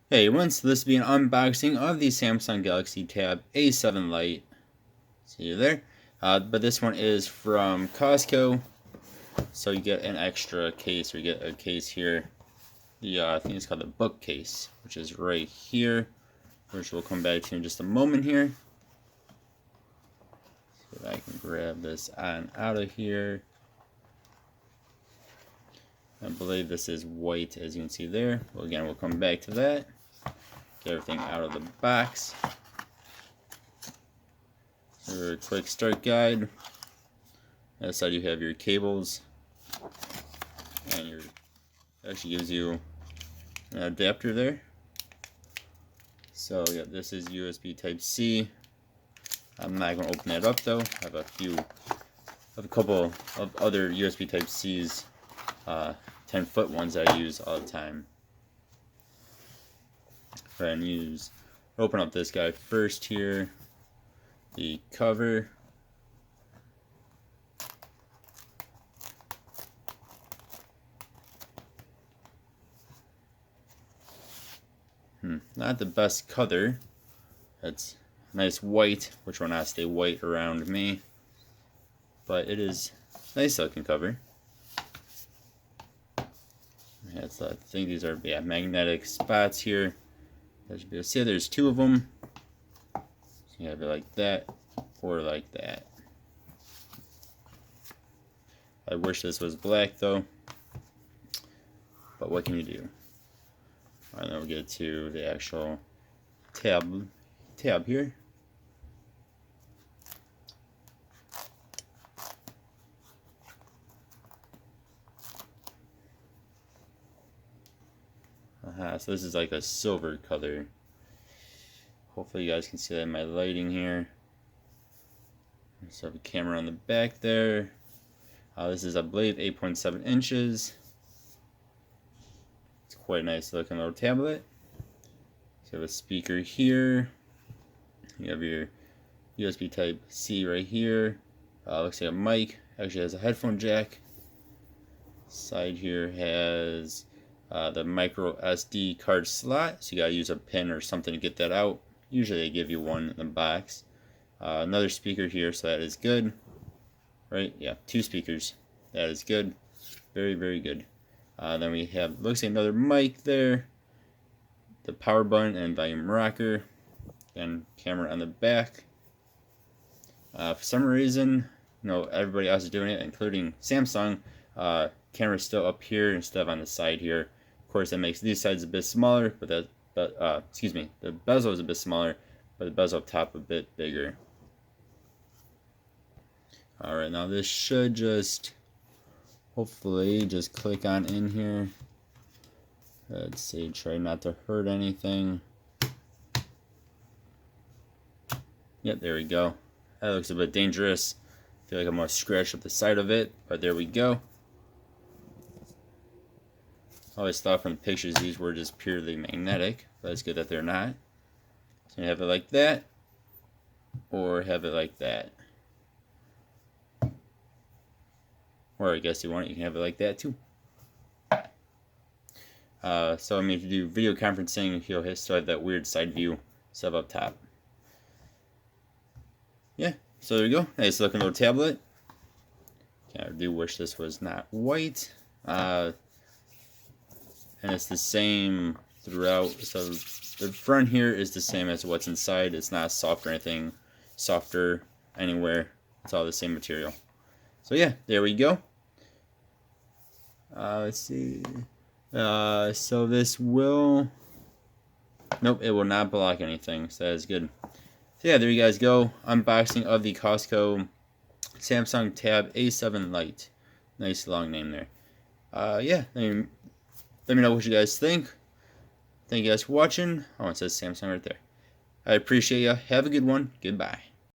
Hey everyone, so this will be an unboxing of the Samsung Galaxy Tab A7 Lite. See you there. But this one is from Costco, so you get an extra case, or you get a case here. I think it's called the bookcase, which is right here, which we'll come back to in just a moment here. See if I can grab this on out of here. I believe this is white, as you can see there. Well, again, we'll come back to that. Get everything out of the box. Your quick start guide. On that side you have your cables, and it actually gives you an adapter there. So yeah, this is USB Type C. I'm not going to open that up though. I have a couple of other USB Type C's, 10-foot ones that I use all the time. Open up this guy first here. The cover. Not the best color. It's nice white, which will not stay white around me. But it is a nice looking cover. Yeah, I think these are magnetic spots here. There's two of them. So you have it like that, or like that. I wish this was black though, but what can you do? Alright, then we'll get to the actual tab here. So this is like a silver color. Hopefully you guys can see that in my lighting here. So I have a camera on the back there. This is, I believe, 8.7 inches. It's quite a nice looking little tablet. So you have a speaker here. You have your USB Type C right here. Looks like a mic. Actually has a headphone jack. Side here has the micro SD card slot, so you gotta use a pin or something to get that out. Usually they give you one in the box. Another speaker here, so that is good. Right? Yeah, two speakers. That is good. Very, very good. Then we have, looks like another mic there. The power button and volume rocker. And camera on the back. For some reason, everybody else is doing it, including Samsung. Camera's still up here instead of on the side here. Of course, that makes these sides a bit smaller, the bezel is a bit smaller, but the bezel up top a bit bigger. Alright, now this should just hopefully just click on in here. Let's see, try not to hurt anything. Yep, there we go. That looks a bit dangerous. I feel like I'm going to scratch up the side of it, but there we go. I always thought from the pictures these were just purely magnetic, but it's good that they're not. So you have it like that, or have it like that. Or I guess you can have it like that too. So I mean, if you do video conferencing, you'll still have that weird side view stuff up top. Yeah, so there you go. Nice looking little tablet. I do wish this was not white. And it's the same throughout. So the front here is the same as what's inside. It's not soft or anything softer anywhere. It's all the same material. So yeah, there we go. Let's see. So this will... Nope, it will not block anything. So that is good. So yeah, there you guys go. Unboxing of the Costco Samsung Tab A7 Lite. Nice long name there. Yeah, let me know what you guys think. Thank you guys for watching. Oh, it says Samsung right there. I appreciate you. Have a good one. Goodbye.